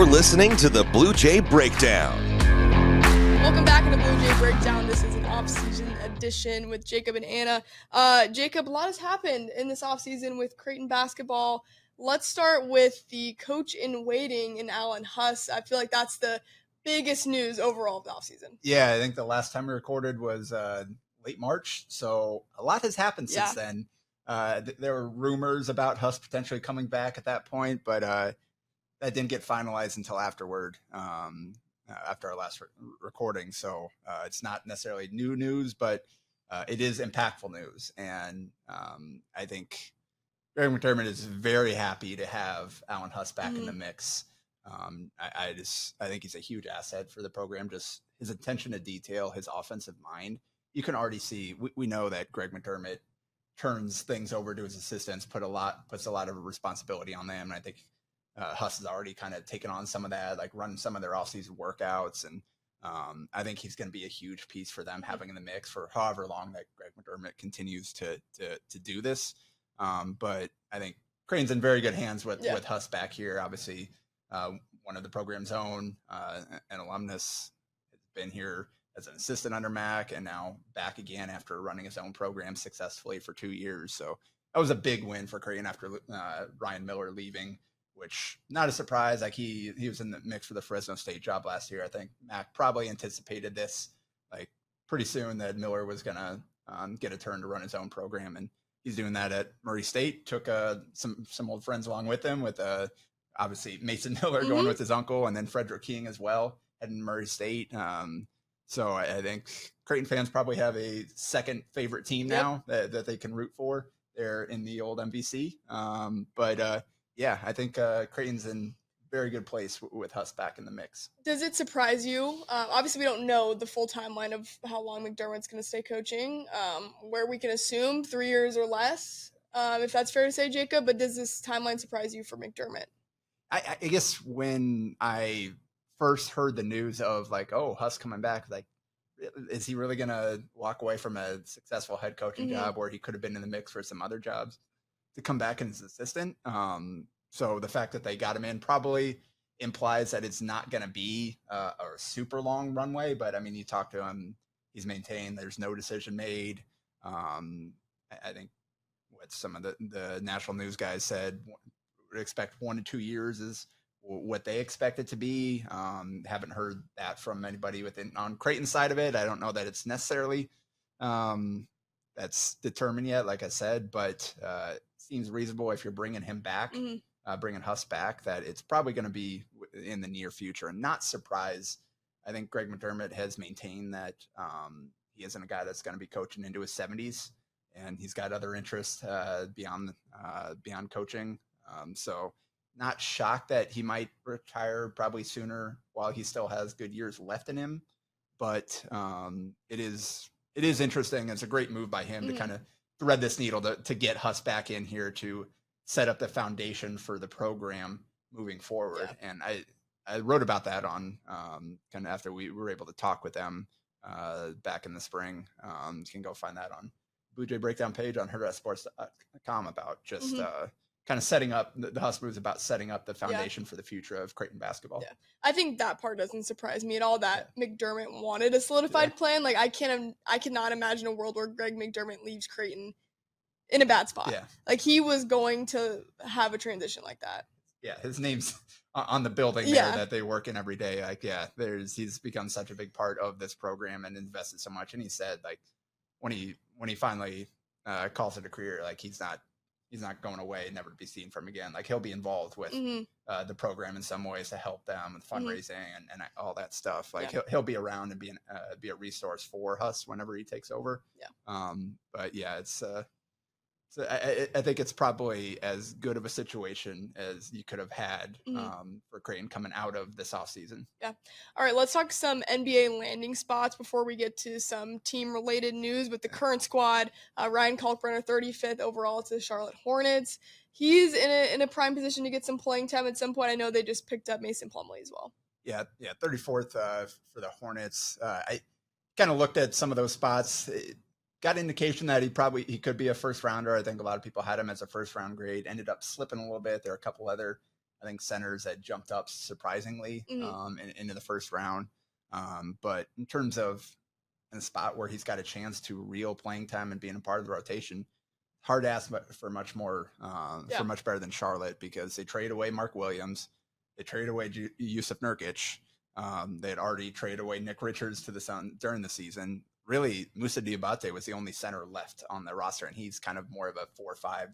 listening to the Blue Jay Breakdown. Welcome back to the Blue Jay Breakdown. This is an off-season edition with Jacob and Anna. Jacob, a lot has happened in this off-season with Creighton basketball. Let's start with the coach in waiting in Alan Huss. I feel like that's the biggest news overall of the offseason. Yeah, I think the last time we recorded was late March, so a lot has happened since then. There were rumors about Huss potentially coming back at that point, but that didn't get finalized until afterward, after our last recording. So it's not necessarily new news, but it is impactful news. And I think Greg McDermott is very happy to have Alan Huss back in the mix. I think he's a huge asset for the program. Just his attention to detail, his offensive mind. You can already see. We know that Greg McDermott turns things over to his assistants, puts a lot of responsibility on them. And I think Huss has already kind of taken on some of that, like running some of their offseason workouts. And I think he's going to be a huge piece for them having in the mix for however long that Greg McDermott continues to do this. But I think Creighton's in very good hands with Huss back here. Obviously, one of the program's own, an alumnus, has been here as an assistant under Mac and now back again after running his own program successfully for 2 years. So that was a big win for Creighton after Ryan Miller leaving, which not a surprise. Like he was in the mix for the Fresno State job last year. I think Mac probably anticipated this like pretty soon that Miller was going to get a turn to run his own program. And he's doing that at Murray State, took some old friends along with him with obviously Mason Miller going with his uncle and then Frederick King as well heading Murray State. So I think Creighton fans probably have a second favorite team now that they can root for there in the old MVC. I think Creighton's in very good place with Huss back in the mix. Does it surprise you? Obviously, we don't know the full timeline of how long McDermott's going to stay coaching, where we can assume 3 years or less, if that's fair to say, Jacob. But does this timeline surprise you for McDermott? I guess when I first heard the news of like, oh, Huss coming back, like, is he really going to walk away from a successful head coaching job where he could have been in the mix for some other jobs to come back as assistant? So the fact that they got him in probably implies that it's not going to be a super long runway. But I mean, you talk to him, he's maintained there's no decision made. I think what some of the national news guys said, would expect 1 to 2 years is what they expect it to be. Haven't heard that from anybody on Creighton's side of it. I don't know that it's necessarily that's determined yet, like I said, but it seems reasonable if you're bringing him back, bringing Huss back, that it's probably going to be in the near future. And not surprised. I think Greg McDermott has maintained that he isn't a guy that's going to be coaching into his 70s, and he's got other interests beyond coaching. So not shocked that he might retire probably sooner while he still has good years left in him. But it is interesting. It's a great move by him to kind of thread this needle to get Huss back in here to set up the foundation for the program moving forward. Yeah. And I wrote about that on kind of after we were able to talk with them back in the spring. You can go find that on Blue Jay Breakdown page on HurrdatSports.com about just kind of setting up the Huss moves, about setting up the foundation for the future of Creighton basketball. Yeah, I think that part doesn't surprise me at all, that McDermott wanted a solidified plan. Like I cannot imagine a world where Greg McDermott leaves Creighton in a bad spot. Yeah. Like he was going to have a transition like that. Yeah, his name's on the building there that they work in every day. Like, he's become such a big part of this program and invested so much. And he said, like, when he finally calls it a career, like he's not going away, never to be seen from again. Like he'll be involved with the program in some ways to help them with fundraising and all that stuff. Like he'll be around and be a resource for Huss whenever he takes over. Yeah. But yeah, it's so I think it's probably as good of a situation as you could have had for Creighton coming out of this offseason. Yeah. All right, let's talk some NBA landing spots before we get to some team-related news with the current squad. Ryan Kalkbrenner, 35th overall to the Charlotte Hornets. He's in a prime position to get some playing time at some point. I know they just picked up Mason Plumlee as well. Yeah, 34th for the Hornets. I kind of looked at some of those spots. Got indication that he could be a first rounder. I think a lot of people had him as a first round grade. Ended up slipping a little bit. There are a couple other I think centers that jumped up surprisingly into the first round. But in terms of in a spot where he's got a chance to real playing time and being a part of the rotation, hard to ask for much more, for much better than Charlotte, because they traded away Mark Williams. They traded away Yusuf Nurkic. They had already traded away Nick Richards to the Sun during the season. Really, Moussa Diabate was the only center left on the roster, and he's kind of more of a 4-5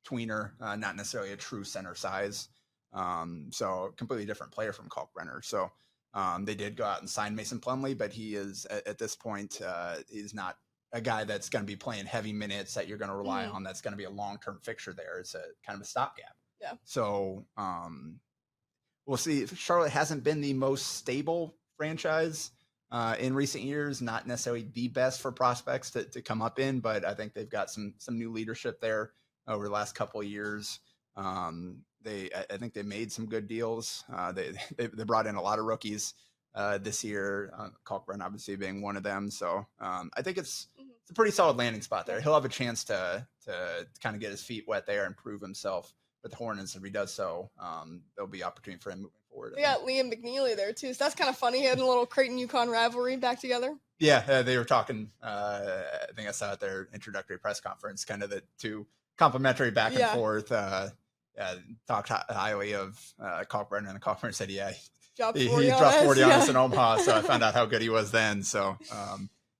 tweener, not necessarily a true center size. So completely different player from Kalkbrenner. So they did go out and sign Mason Plumlee, but he is at this point, he's not a guy that's going to be playing heavy minutes that you're going to rely on. That's going to be a long-term fixture there. It's a kind of a stopgap. Yeah. So we'll see. Charlotte hasn't been the most stable franchise in recent years, not necessarily the best for prospects to come up in, but I think they've got some new leadership there over the last couple of years. I think they made some good deals. They brought in a lot of rookies this year, Kalkbrenner obviously being one of them. So I think it's a pretty solid landing spot there. He'll have a chance to kind of get his feet wet there and prove himself with the Hornets. If he does so, there'll be opportunity for him moving forward. They got Liam McNeely there too, so that's kind of funny. Having a little Creighton-UConn rivalry back togeted. Yeah, they were talking. I think I saw at their introductory press conference, kind of the two complimentary back and forth. Talked highly of Kalkbrenner, and Kalkbrenner said, he dropped 40 on us in Omaha, so I found out how good he was then. So,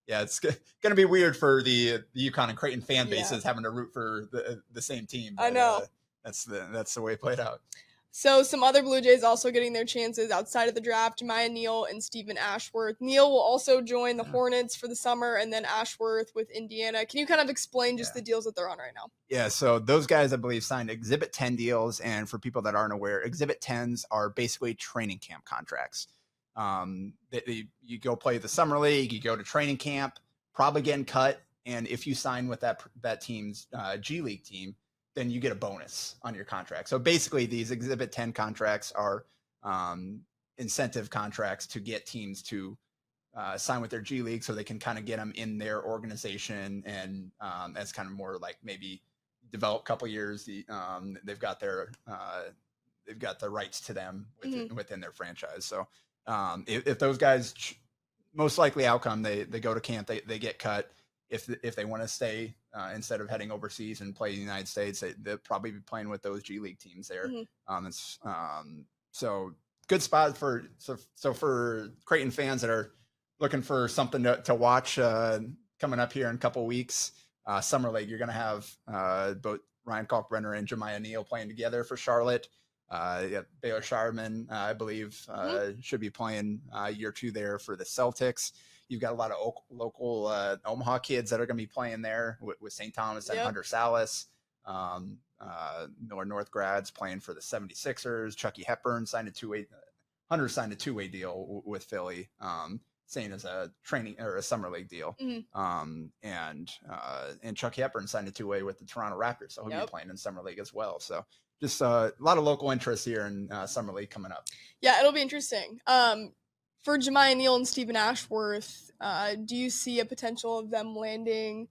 it's going to be weird for the UConn and Creighton fan bases having to root for the same team. But, I know. That's the way it played out. So some other Blue Jays also getting their chances outside of the draft, Jemiah Neal and Stephen Ashworth. Neal will also join the Hornets for the summer, and then Ashworth with Indiana. Can you kind of explain just the deals that they're on right now? Yeah, so those guys, I believe, signed Exhibit 10 deals, and for people that aren't aware, Exhibit 10s are basically training camp contracts. You go play the summer league, you go to training camp, probably getting cut, and if you sign with that team's G League team, then you get a bonus on your contract. So basically these Exhibit 10 contracts are incentive contracts to get teams to sign with their G League so they can kind of get them in their organization and as kind of more like maybe develop a couple years. They've got the rights to them within their franchise. So if those guys, most likely outcome, they go to camp, they get cut. If they want to stay instead of heading overseas and play in the United States, they'll probably be playing with those G League teams there. So good spot for Creighton fans that are looking for something to watch coming up here in a couple weeks. Summer League, you're going to have both Ryan Kalkbrenner and Jemiah Neal playing together for Charlotte. Baylor Sharman, I believe, should be playing year 2 there for the Celtics. You've got a lot of local Omaha kids that are going to be playing there with St. Thomas and Hunter Salas. North grads playing for the 76ers. Chucky Hepburn signed a 2-way. Hunter signed a 2-way deal with Philly, saying as a training or a summer league deal. And Chucky Hepburn signed a 2-way with the Toronto Raptors, so he'll be playing in summer league as well. So just a lot of local interest here in summer league coming up. Yeah, it'll be interesting. For Jemiah Neal and Stephen Ashworth, do you see a potential of them landing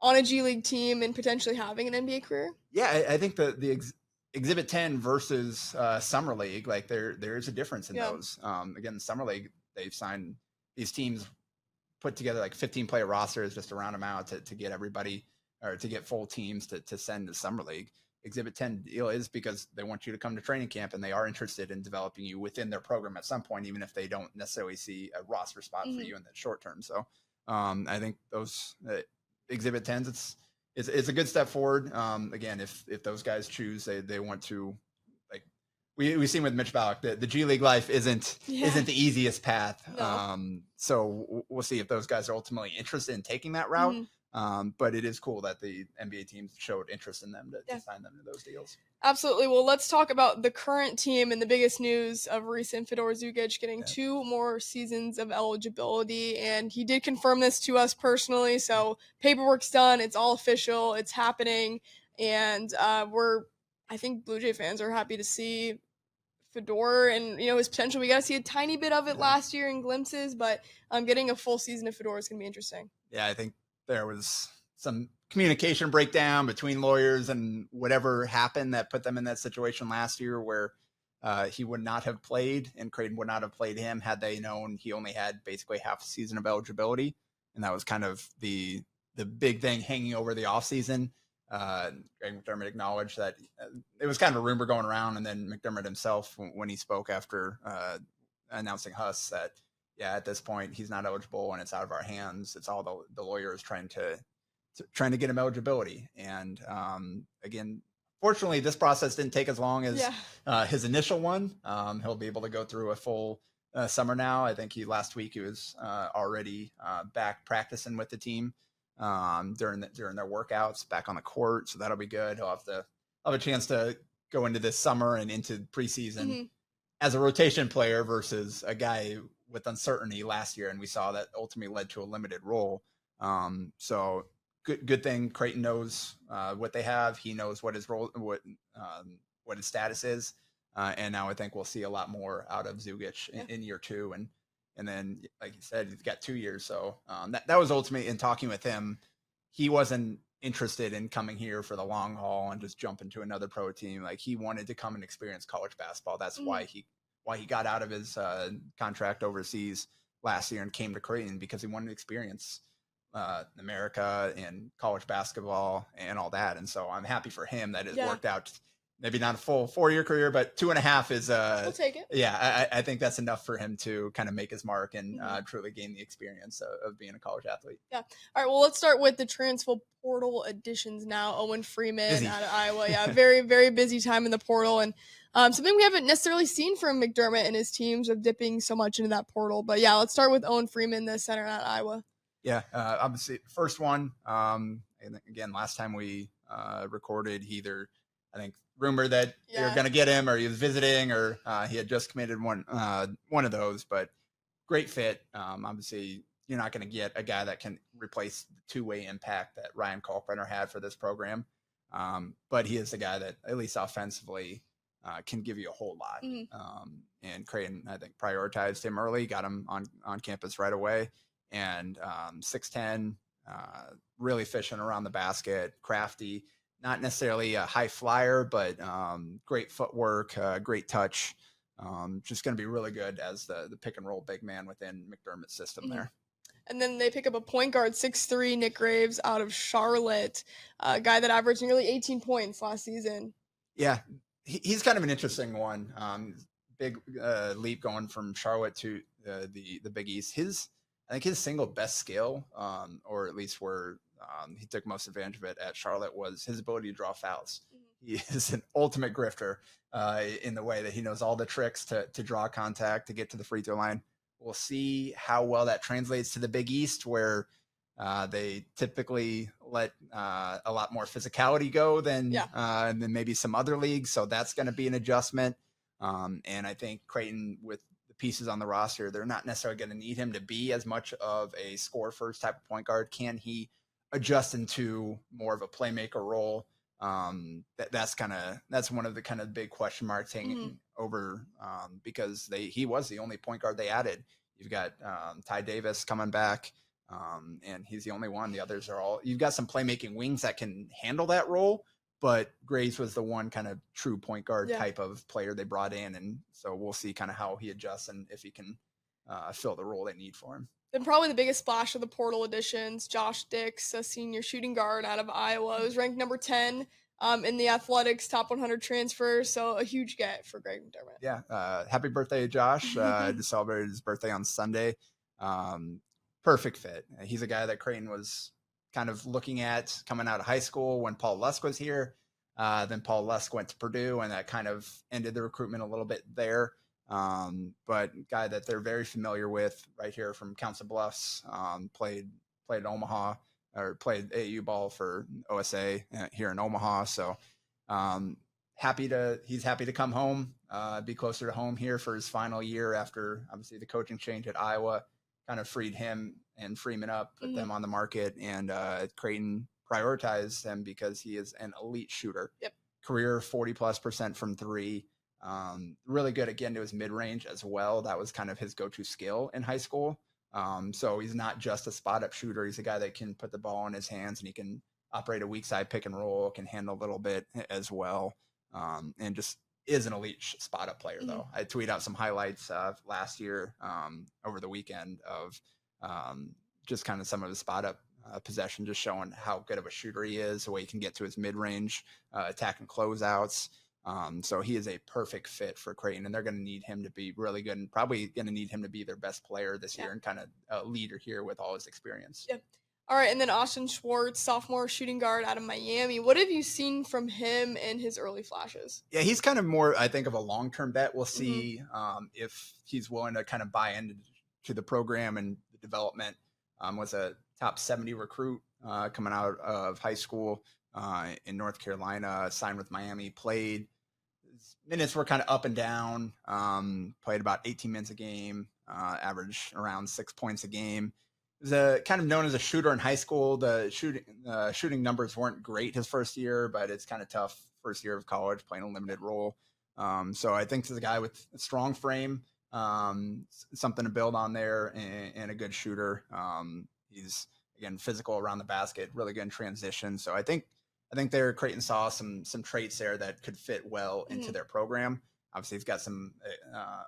on a G League team and potentially having an NBA career? Yeah, I think the Exhibit 10 versus Summer League, like there is a difference in those. Again, Summer League, they've signed these teams, put together like 15-player rosters just to round them out to get everybody or to get full teams to send to Summer League. Exhibit 10 deal is because they want you to come to training camp and they are interested in developing you within their program at some point, even if they don't necessarily see a roster spot for you in the short term. So I think those Exhibit 10s, it's a good step forward. Again, if those guys choose, they want to, like we've seen with Mitch Ballock, the G League life isn't the easiest path. No. So we'll see if those guys are ultimately interested in taking that route. But it is cool that the NBA teams showed interest in them to sign them to those deals. Absolutely. Well, let's talk about the current team and the biggest news of recent, Fedor Žugić getting 2 more seasons of eligibility. And he did confirm this to us personally. So paperwork's done. It's all official. It's happening. And I think Blue Jay fans are happy to see Fedor and his potential. We got to see a tiny bit of it last year in glimpses, but getting a full season of Fedor is going to be interesting. Yeah, I think there was some communication breakdown between lawyers and whatever happened that put them in that situation last year where he would not have played, and Creighton would not have played him had they known he only had basically half a season of eligibility. And that was kind of the big thing hanging over the offseason. Greg McDermott acknowledged that it was kind of a rumor going around, and then McDermott himself, when he spoke after announcing Huss, that at this point he's not eligible and it's out of our hands. It's all the lawyers trying to get him eligibility. And again, fortunately, this process didn't take as long as his initial one. He'll be able to go through a full summer now. I think last week he was already back practicing with the team during their workouts, back on the court. So that'll be good. He'll have a chance to go into this summer and into preseason as a rotation player versus a guy with uncertainty last year. And we saw that ultimately led to a limited role. So good thing Creighton knows what they have. He knows what his role, what his status is. And now I think we'll see a lot more out of Žugić in year 2. And then, like you said, he's got 2 years. So that was ultimately, in talking with him, he wasn't interested in coming here for the long haul and just jump into another pro team. Like, he wanted to come and experience college basketball. That's why he got out of his contract overseas last year and came to Creighton, because he wanted to experience America and college basketball and all that. And so I'm happy for him that it worked out. Maybe not a full 4-year career, but 2.5 is we'll take it. Yeah, I think that's enough for him to kind of make his mark and truly gain the experience of being a college athlete. Yeah. All right. Well, let's start with the transfer portal additions now. Owen Freeman out of Iowa. Yeah, very, very busy time in the portal, and something we haven't necessarily seen from McDermott and his teams of dipping so much into that portal. But yeah, let's start with Owen Freeman, the center out of Iowa. Yeah, obviously, first one. And again, last time we recorded, I think, rumored that they were going to get him, or he was visiting, or he had just committed one of those. But great fit. Obviously, you're not going to get a guy that can replace the two-way impact that Ryan Kalkbrenner had for this program. But he is the guy that, at least offensively, can give you a whole lot. And Creighton, I think, prioritized him early, got him on campus right away. And 6'10", really efficient around the basket, crafty, not necessarily a high flyer, but great footwork, great touch. Just going to be really good as the pick and roll big man within McDermott's system there. And then they pick up a point guard, 6'3", Nick Graves out of Charlotte, a guy that averaged nearly 18 points last season. Yeah, he's kind of an interesting one. Big leap going from Charlotte to the Big East. I think his single best skill, or at least where he took most advantage of it at Charlotte, was his ability to draw fouls. He is an ultimate grifter in the way that he knows all the tricks to draw contact, to get to the free throw line. We'll see how well that translates to the Big East, where they typically let a lot more physicality go than maybe some other leagues. So that's going to be an adjustment. And I think Creighton, with pieces on the roster, they're not necessarily going to need him to be as much of a score first type of point guard. Can he adjust into more of a playmaker role? That's one of the kind of big question marks hanging over, because he was the only point guard they added. You've got Ty Davis coming back, and he's the only one. The others are all, you've got some playmaking wings that can handle that role, but Graves was the one kind of true point guard type of player they brought in. And so we'll see kind of how he adjusts and if he can fill the role they need for him. Then probably the biggest splash of the portal additions, Josh Dix, a senior shooting guard out of Iowa, who's ranked number 10 in the Athletics top 100 transfer. So a huge get for Greg McDermott. Yeah. Happy birthday, Josh. Just celebrated his birthday on Sunday. Perfect fit. He's a guy that Creighton was kind of looking at coming out of high school when Paul Lusk was here. Then Paul Lusk went to Purdue, and that kind of ended the recruitment a little bit there. But guy that they're very familiar with right here from Council Bluffs, played Omaha, or played AAU ball for OSA here in Omaha. So he's happy to come home, be closer to home here for his final year after obviously the coaching change at Iowa kind of freed him and Freeman up, put them on the market, and Creighton prioritized him because he is an elite shooter. Career 40+% from three. Really good at getting to his mid-range as well. That was kind of his go-to skill in high school. So he's not just a spot-up shooter. He's a guy that can put the ball in his hands, and he can operate a weak side pick and roll, can handle a little bit as well. And just is an elite spot up player, though. I tweeted out some highlights last year over the weekend of just kind of some of his spot up possession, just showing how good of a shooter he is, the way he can get to his mid-range attack and closeouts. So he is a perfect fit for Creighton, and they're going to need him to be really good, and probably going to need him to be their best player this year and kind of a leader here with all his experience. Yep. All right, and then Austin Schwartz, sophomore shooting guard out of Miami. What have you seen from him in his early flashes? Yeah, he's kind of more, I think, of a long-term bet. We'll see if he's willing to kind of buy into the program and the development. Was a top 70 recruit coming out of high school in North Carolina, signed with Miami, played. His minutes were kind of up and down, played about 18 minutes a game, averaged around 6 points a game. He was kind of known as a shooter in high school. The shooting numbers weren't great his first year, but it's kind of tough first year of college playing a limited role. So I think this is a guy with a strong frame, something to build on there, and a good shooter. He's, again, physical around the basket, really good in transition. So I think Creighton saw some traits there that could fit well into their program. Obviously, he's got some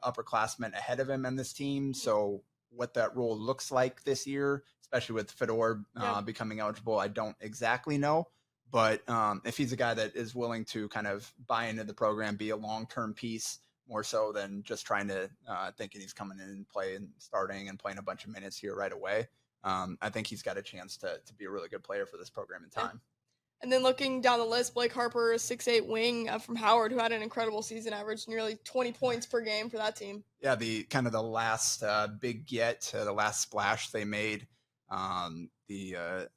upperclassmen ahead of him on this team. So what that role looks like this year, especially with Fedor becoming eligible, I don't exactly know. But if he's a guy that is willing to kind of buy into the program, be a long-term piece, more so than just trying to thinking he's coming in and starting and playing a bunch of minutes here right away, I think he's got a chance to be a really good player for this program in time. And then looking down the list, Blake Harper, a 6'8" wing from Howard, who had an incredible season, averaged nearly 20 points per game for that team. Yeah, the kind of the last big get, the last splash they made, the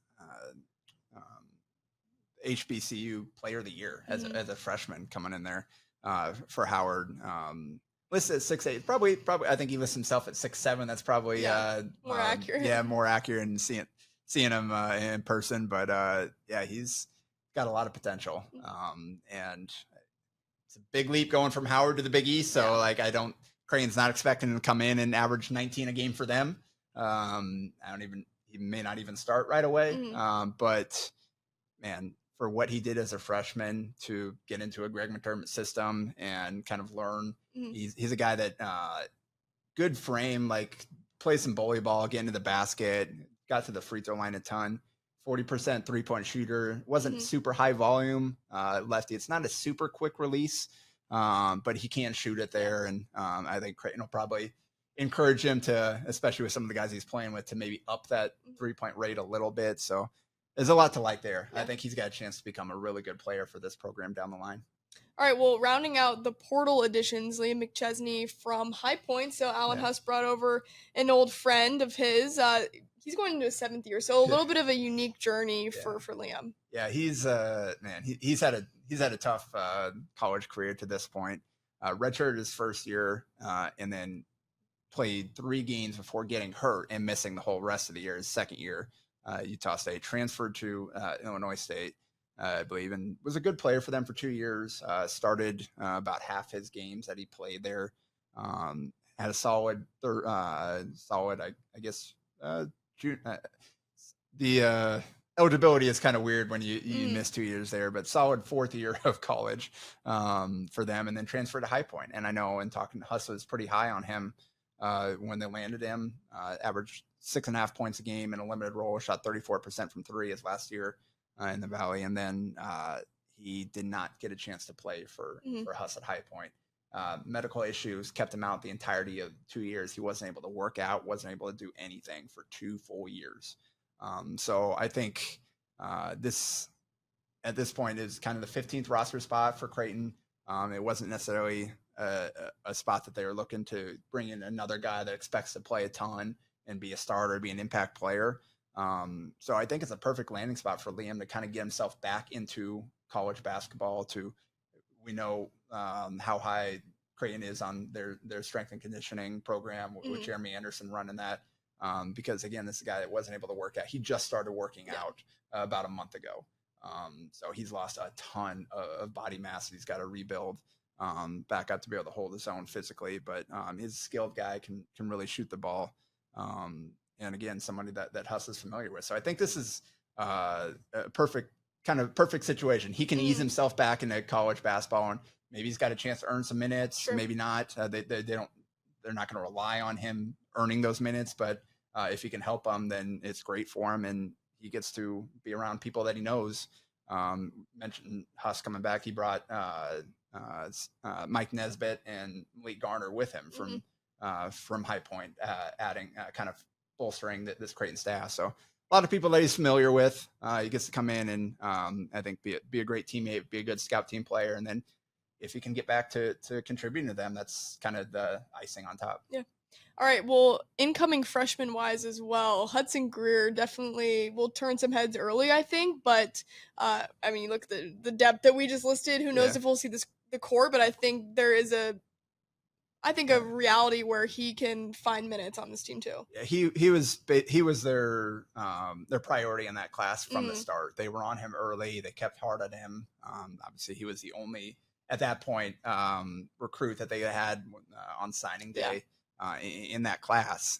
HBCU Player of the Year as a freshman coming in there for Howard. Listed at 6'8", probably. I think he lists himself at 6'7". That's probably more accurate. Yeah, more accurate, and seeing him in person. But he's got a lot of potential, and it's a big leap going from Howard to the Big East. So Creighton's not expecting him to come in and average 19 a game for them. He may not even start right away. But man, for what he did as a freshman to get into a Greg McDermott system and kind of learn, he's a guy that good frame, plays some bully ball, get into the basket, got to the free throw line a ton, 40% 3-point shooter, wasn't super high volume lefty. It's not a super quick release, but he can shoot it there. And I think Creighton will probably encourage him to, especially with some of the guys he's playing with, to maybe up that 3-point rate a little bit. So there's a lot to like there. I think he's got a chance to become a really good player for this program down the line. All right, well, rounding out the portal additions, Liam McChesney from High Point. So Alan Huss brought over an old friend of his. He's going into his 7th year, so a little bit of a unique journey for Liam. Yeah, he's he's had a tough college career to this point. Redshirted his first year, and then played 3 games before getting hurt and missing the whole rest of the year. His second year, Utah State, transferred to Illinois State, I believe, and was a good player for them for 2 years. Started about half his games that he played there. Had a solid, I guess. The eligibility is kind of weird when you miss 2 years there, but solid 4th year of college for them, and then transferred to High Point. And I know, in talking to Huss, was pretty high on him when they landed him. Averaged 6.5 points a game in a limited role, shot 34% from 3 his last year in the Valley, and then he did not get a chance to play for Huss at High Point. Medical issues kept him out the entirety of 2 years. He wasn't able to work out, wasn't able to do anything for 2 full years. So I think this at this point is kind of the 15th roster spot for Creighton. It wasn't necessarily a spot that they were looking to bring in another guy that expects to play a ton and be a starter, be an impact player. So I think it's a perfect landing spot for Liam to kind of get himself back into college basketball. We know how high Creighton is on their strength and conditioning program with Jeremy Anderson running that. Because again, this is a guy that wasn't able to work out. He just started working out about a month ago. So he's lost a ton of body mass. He's got to rebuild back up to be able to hold his own physically, but he's a skilled guy, can really shoot the ball. And again, somebody that Huss is familiar with. So I think this is a perfect situation. He can ease himself back into college basketball and maybe he's got a chance to earn some minutes, Sure. maybe not. They're not going to rely on him earning those minutes, but if he can help them, then it's great for him, and he gets to be around people that he knows. Mentioned Huss coming back. He brought Mike Nesbitt and Malik Garner with him from High Point, adding kind of bolstering this Creighton staff. So a lot of people that he's familiar with. He gets to come in and I think be a great teammate, be a good scout team player, and then if he can get back to contributing to them, that's kind of the icing on top. Yeah. All right. Well, incoming freshman wise as well, Hudson Greer definitely will turn some heads early, I think. But I mean, look at the depth that we just listed. Who knows if we'll see the core? But I think there is a reality where he can find minutes on this team too. Yeah, he was their priority in that class from the start. They were on him early. They kept hard at him. Obviously, he was the only at that point recruit that they had on signing day in that class.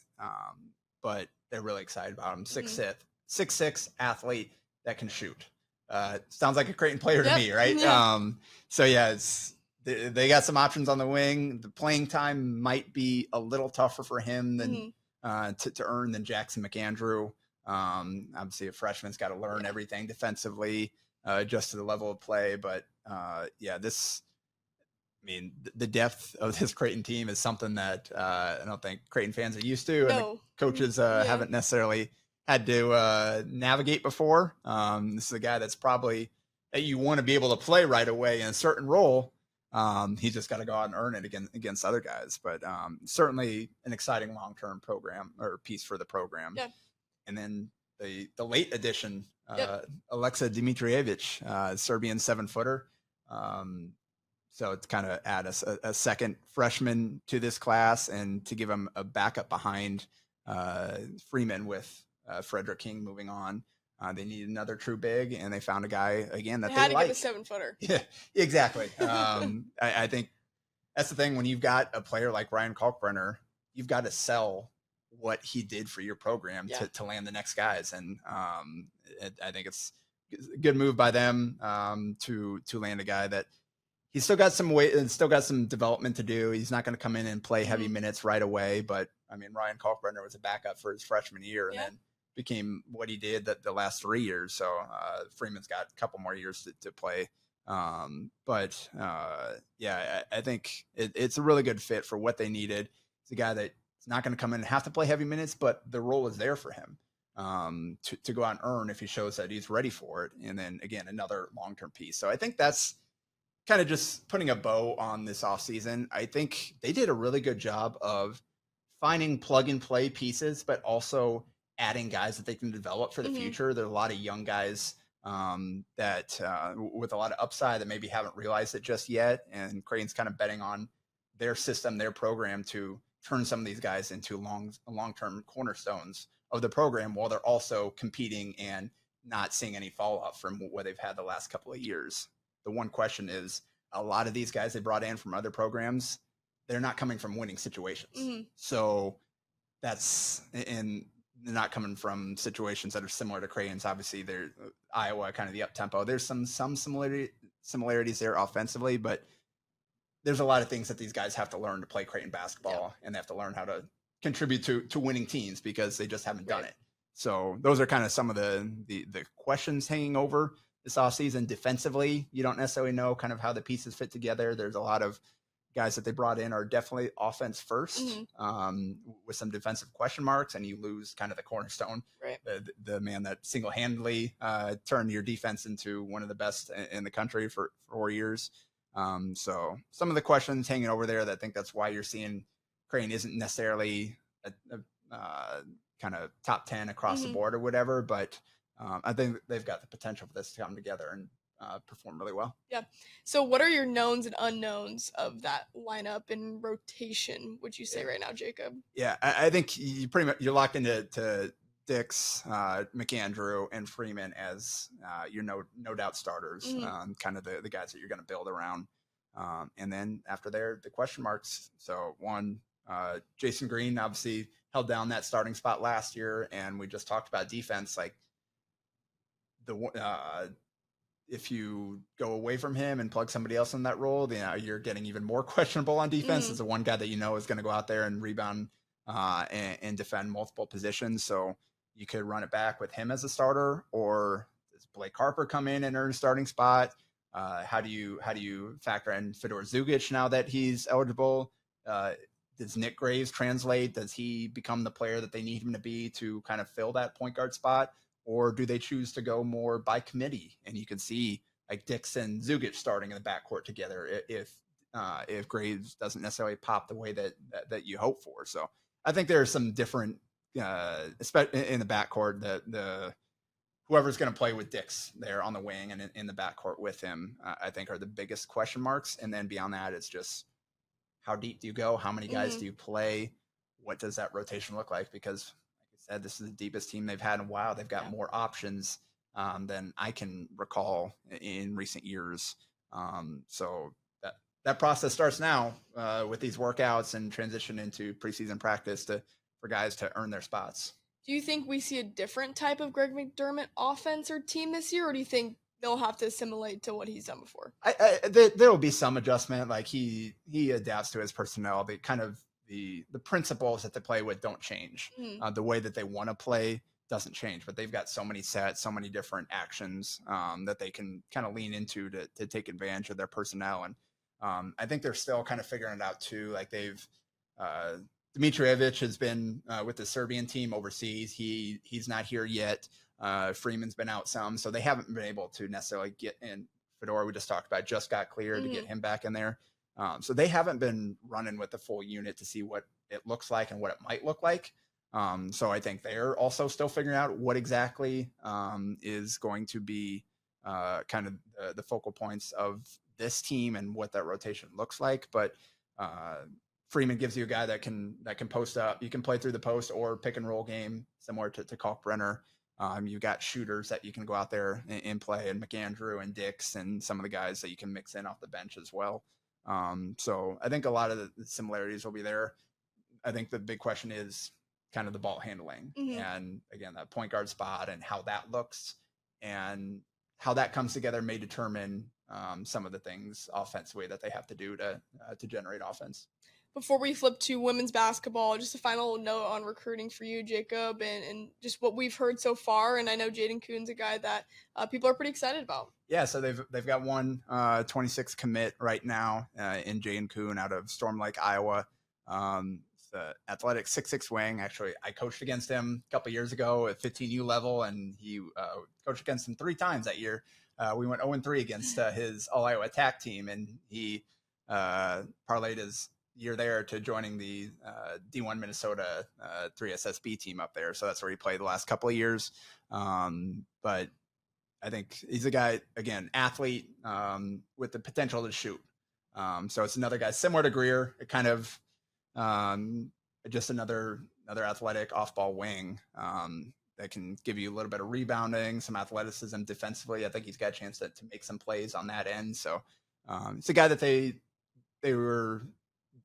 But they're really excited about him. 6'6" athlete that can shoot. Sounds like a Creighton player to me, right? Yeah. So yeah, they got some options on the wing. The playing time might be a little tougher for him than to earn than Jackson McAndrew. Obviously, a freshman's got to learn everything defensively, just to the level of play. But the depth of this Creighton team is something that I don't think Creighton fans are used to, and the coaches haven't necessarily had to navigate before. This is a guy that's probably that you want to be able to play right away in a certain role. He's just got to go out and earn it against other guys, but certainly an exciting long-term program or piece for the program. Yeah. And then the late addition, Alexa Dimitrijevic, Serbian 7-footer. So it's kind of add a second freshman to this class and to give him a backup behind Freeman with Frederick King moving on. They needed another true big, and they found a guy again that they had to like. get a 7-footer. Yeah, exactly. I think that's the thing when you've got a player like Ryan Kalkbrenner, you've got to sell what he did for your program to land the next guys, and I think it's a good move by them to land a guy that he's still got some weight and still got some development to do. He's not going to come in and play heavy minutes right away, but I mean Ryan Kalkbrenner was a backup for his freshman year, and then became what he did the last 3 years. So Freeman's got a couple more years to play. I think it's a really good fit for what they needed. It's a guy that's not going to come in and have to play heavy minutes, but the role is there for him to go out and earn if he shows that he's ready for it. And then again, another long-term piece. So I think that's kind of just putting a bow on this offseason. I think they did a really good job of finding plug and play pieces, but also adding guys that they can develop for the future. There are a lot of young guys that with a lot of upside that maybe haven't realized it just yet. And Creighton's kind of betting on their system, their program to turn some of these guys into long-term cornerstones of the program while they're also competing and not seeing any fallout from what they've had the last couple of years. The one question is a lot of these guys they brought in from other programs, they're not coming from winning situations. So that's in they're not coming from situations that are similar to Creighton's. Obviously, they're Iowa, kind of the up tempo. There's some similarities there offensively, but there's a lot of things that these guys have to learn to play Creighton basketball, and they have to learn how to contribute to winning teams because they just haven't done it. So those are kind of some of the questions hanging over this offseason. Defensively, you don't necessarily know kind of how the pieces fit together. There's a lot of guys that they brought in are definitely offense first, with some defensive question marks, and you lose kind of the cornerstone, the man that single-handedly turned your defense into one of the best in the country for 4 years. So some of the questions hanging over there, that I think that's why you're seeing Creighton isn't necessarily a kind of top 10 across the board or whatever, but I think they've got the potential for this to come together and perform really well. Yeah. So what are your knowns and unknowns of that lineup and rotation, would you say right now, Jacob? Yeah, I think you're locked into Dix, McAndrew, and Freeman as your no doubt starters, kind of the guys that you're going to build around. And then after there, the question marks. So one, Jason Green obviously held down that starting spot last year, and we just talked about defense. Like if you go away from him and plug somebody else in that role, then you're getting even more questionable on defense. It's the one guy that is going to go out there and rebound and defend multiple positions. So you could run it back with him as a starter, or does Blake Harper come in and earn a starting spot? How do you factor in Fedor Žugić now that he's eligible? Does Nick Graves translate? Does he become the player that they need him to be to kind of fill that point guard spot? Or do they choose to go more by committee? And you can see like Dix and Žugić starting in the backcourt together if Graves doesn't necessarily pop the way that you hope for. So I think there are some different, especially in the backcourt, the whoever's going to play with Dix there on the wing and in the backcourt with him, I think are the biggest question marks. And then beyond that, it's just how deep do you go? How many guys do you play? What does that rotation look like? Because said, this is the deepest team they've had in a while. They've got more options than I can recall in recent years. So that process starts now with these workouts and transition into preseason practice for guys to earn their spots. Do you think we see a different type of Greg McDermott offense or team this year, or do you think they'll have to assimilate to what he's done before? There will be some adjustment. Like he adapts to his personnel. They kind of the principles that they play with don't change. The way that they want to play doesn't change, but they've got so many sets, so many different actions that they can kind of lean into to take advantage of their personnel. And I think they're still kind of figuring it out too. Like Dmitrijevic has been with the Serbian team overseas. He's not here yet. Freeman's been out some, so they haven't been able to necessarily get in. Fedor, we just talked about, just got cleared to get him back in there. So they haven't been running with the full unit to see what it looks like and what it might look like. So I think they're also still figuring out what exactly is going to be kind of the focal points of this team and what that rotation looks like. But Freeman gives you a guy that can post up. You can play through the post or pick and roll game, similar to Kalkbrenner. You've got shooters that you can go out there and play, and McAndrew and Dix and some of the guys that you can mix in off the bench as well. So I think a lot of the similarities will be there. I think the big question is kind of the ball handling and again, that point guard spot and how that looks and how that comes together may determine some of the things offensively that they have to do to generate offense. Before we flip to women's basketball, just a final note on recruiting for you, Jacob, and just what we've heard so far. And I know Jaden Kuhn's a guy that people are pretty excited about. Yeah, so they've got one 26 commit right now in Jaden Kuhn out of Storm Lake, Iowa. The athletic 6'6" wing. Actually, I coached against him a couple years ago at 15U level, and he coached against him 3 times that year. We went 0-3 against his All-Iowa attack team, and he parlayed his year there to joining the D1 Minnesota 3SSB team up there. So that's where he played the last couple of years. But I think he's a guy, again, athlete with the potential to shoot. So it's another guy similar to Greer, kind of just another athletic off-ball wing that can give you a little bit of rebounding, some athleticism defensively. I think he's got a chance to make some plays on that end. So it's a guy that they were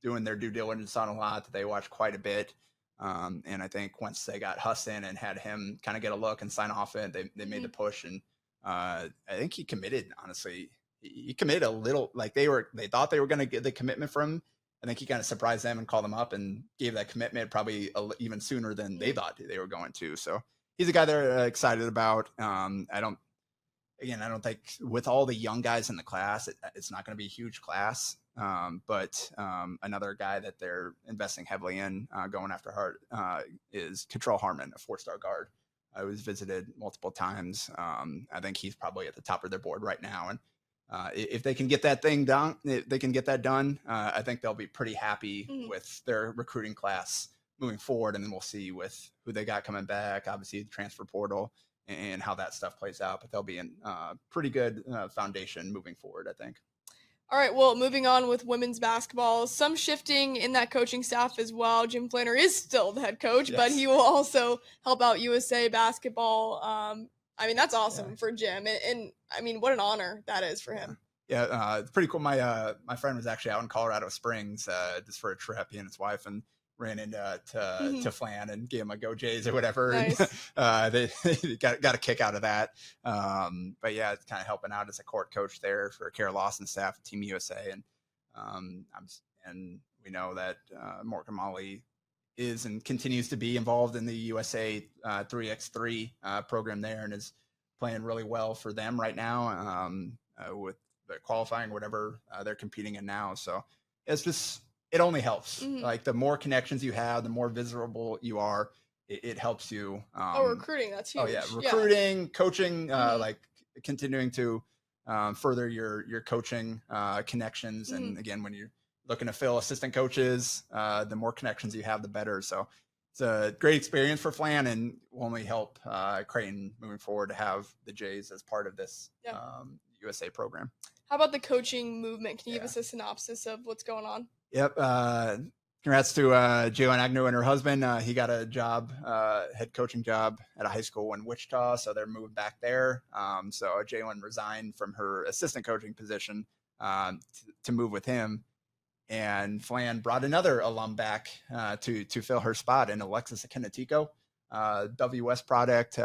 doing their due diligence on a lot, that they watched quite a bit. And I think once they got Huss in and had him kind of get a look and sign off it, they made the push. And I think he committed, honestly. He committed a little, like they thought they were going to get the commitment from him. I think he kind of surprised them and called them up and gave that commitment probably even sooner than they thought they were going to. So he's a guy they're excited about. I don't think with all the young guys in the class, it's not going to be a huge class. But another guy that they're investing heavily in going after hard is Control Harmon, a 4-star guard. I was visited multiple times. I think he's probably at the top of their board right now. And if they can get that thing done, I think they'll be pretty happy with their recruiting class moving forward. And then we'll see with who they got coming back, obviously the transfer portal and how that stuff plays out. But they'll be in pretty good foundation moving forward, I think. All right, well, moving on with women's basketball, some shifting in that coaching staff as well. Jim Flanner is still the head coach, but he will also help out USA basketball. I mean, that's awesome for Jim. And I mean, what an honor that is for him. Yeah, it's pretty cool. My friend was actually out in Colorado Springs just for a trip, he and his wife, and ran into to Flan and gave him a go Jays or whatever. Nice. And, they got a kick out of that. But yeah, it's kind of helping out as a court coach there for Kara Lawson staff, Team USA, and we know that Morgan Molly is and continues to be involved in the USA 3x3 program there, and is playing really well for them right now with the qualifying, whatever they're competing in now. So it's just, it only helps. Like the more connections you have, the more visible you are, it helps you. Recruiting, that's huge. Oh yeah, recruiting, coaching, like continuing to further your coaching connections. And again, when you're looking to fill assistant coaches, the more connections you have, the better. So it's a great experience for Flan, and will only help Creighton moving forward to have the Jays as part of this USA program. How about the coaching movement? Can you give us a synopsis of what's going on? Yep. Congrats to Jalen Agnew and her husband. He got a job, head coaching job at a high school in Wichita, so they're moving back there. So Jalen resigned from her assistant coaching position to move with him. And Flan brought another alum back to fill her spot in Alexis Akinatico, WS product,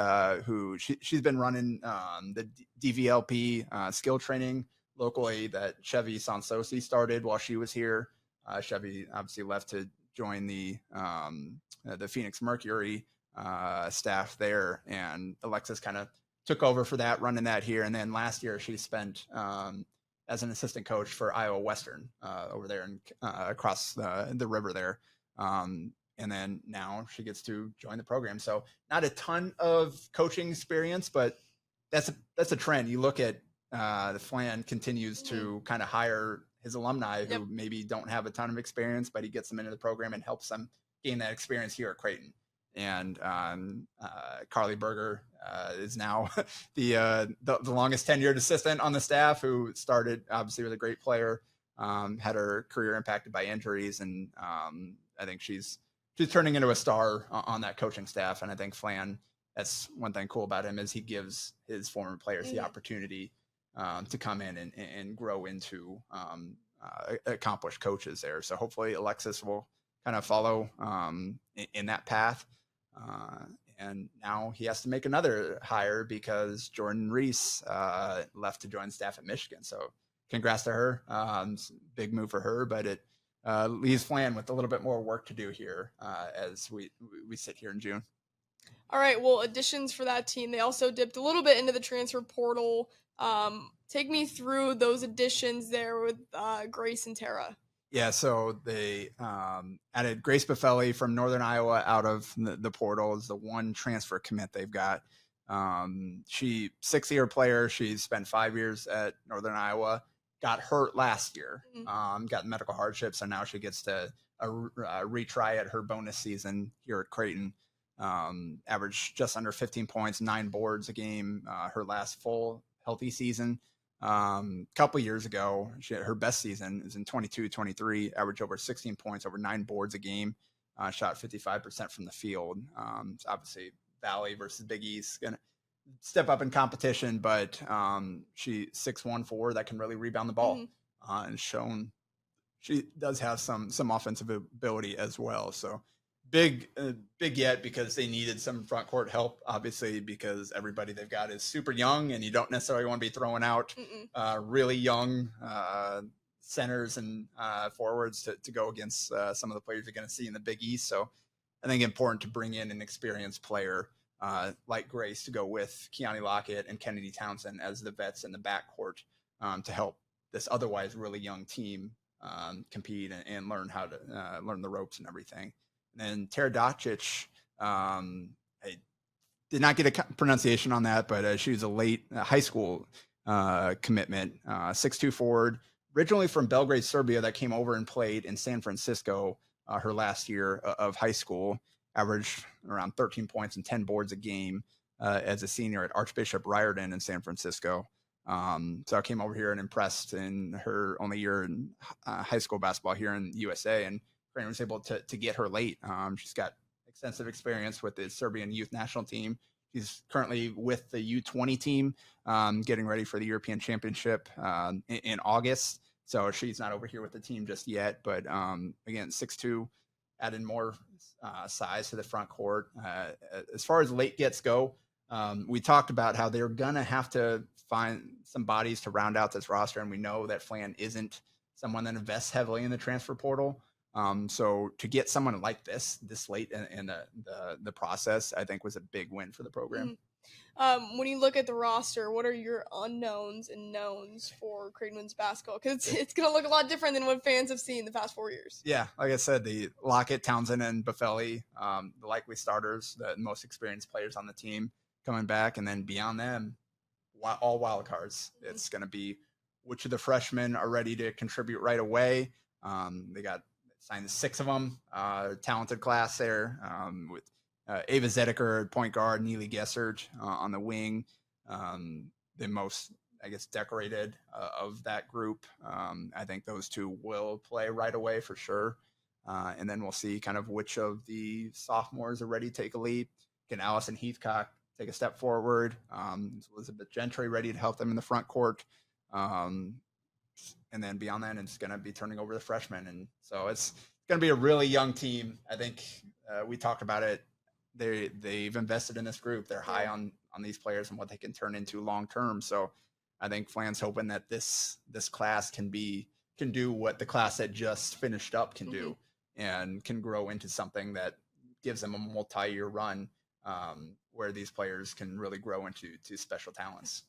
who she's been running the DVLP skill training locally that Chevy Sansosi started while she was here. Chevy obviously left to join the Phoenix Mercury staff there, and Alexis kind of took over for that, running that here. And then last year she spent as an assistant coach for Iowa Western over there and across the river there. And then now she gets to join the program. So not a ton of coaching experience, but that's a trend. You look at the Flan continues to kind of hire his alumni who maybe don't have a ton of experience, but he gets them into the program and helps them gain that experience here at Creighton. And Carly Berger is now the longest tenured assistant on the staff, who started obviously with a great player, had her career impacted by injuries, and I think she's turning into a star on that coaching staff. And I think Flan, that's one thing cool about him, is he gives his former players the opportunity to come in and grow into accomplished coaches there. So hopefully Alexis will kind of follow in that path. And now he has to make another hire because Jordan Reese left to join staff at Michigan. So congrats to her. Big move for her, but it leaves Flan with a little bit more work to do here as we sit here in June. All right, well, additions for that team. They also dipped a little bit into the transfer portal. Take me through those additions there with Grace and Tara. Yeah, so they added Grace Buffelli from Northern Iowa out of the portal is the one transfer commit they've got. She 6-year player. She's spent 5 years at Northern Iowa. Got hurt last year. Got medical hardship, so now she gets to retry at her bonus season here at Creighton. Averaged just under 15 points, 9 boards a game. Her last full healthy season. Couple years ago, her best season is in 22-23, averaged over 16 points, over 9 boards a game, shot 55% from the field. So obviously Valley versus Big East gonna step up in competition, but she 6'1" forward that can really rebound the ball, and shown she does have some offensive ability as well. So big yet, because they needed some front court help, obviously, because everybody they've got is super young, and you don't necessarily want to be throwing out really young centers and forwards to go against some of the players you're going to see in the Big East. So I think important to bring in an experienced player like Grace to go with Keani Lockett and Kennedy Townsend as the vets in the backcourt to help this otherwise really young team compete and learn how to learn the ropes and everything. And then Tara Žugić, I did not get a pronunciation on that, but she was a late high school commitment, 6'2" forward, originally from Belgrade, Serbia, that came over and played in San Francisco her last year of high school, averaged around 13 points and 10 boards a game as a senior at Archbishop Riordan in San Francisco. So I came over here and impressed in her only year in high school basketball here in USA, and Creighton was able to get her late. She's got extensive experience with the Serbian youth national team. She's currently with the U20 team, getting ready for the European Championship in August. So she's not over here with the team just yet. But again, 6'2", adding more size to the front court. As far as late gets go, we talked about how they're going to have to find some bodies to round out this roster. And we know that Flan isn't someone that invests heavily in the transfer portal. So to get someone like this late in the process, I think was a big win for the program. When you look at the roster, what are your unknowns and knowns for Creighton women's basketball? Because it's going to look a lot different than what fans have seen the past 4 years. Yeah, like I said, the Lockett, Townsend, and Buffelli, the likely starters, the most experienced players on the team coming back. And then beyond them, all wild cards. Mm-hmm. It's going to be which of the freshmen are ready to contribute right away. They signed 6 of them, talented class there with Ava Zedeker at point guard, Neely Gessert on the wing, the most, I guess, decorated of that group. I think those 2 will play right away for sure. And then we'll see kind of which of the sophomores are ready to take a leap. Can Allison Heathcock take a step forward? Is Elizabeth Gentry ready to help them in the front court? And then beyond that, it's going to be turning over the freshmen. And so it's going to be a really young team. I think we talked about it. They've invested in this group. They're high on these players and what they can turn into long term. So I think Flan's hoping that this class can do what the class that just finished up can do, and can grow into something that gives them a multi-year run where these players can really grow into special talents.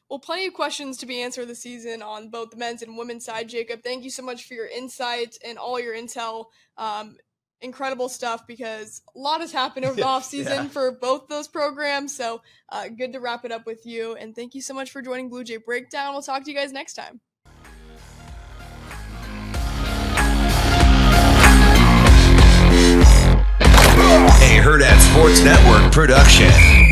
Well, plenty of questions to be answered this season on both the men's and women's side. Jacob, thank you so much for your insight and all your intel. Incredible stuff, because a lot has happened over the offseason for both those programs. So good to wrap it up with you. And thank you so much for joining Blue Jay Breakdown. We'll talk to you guys next time. A Hurrdat Sports Network production.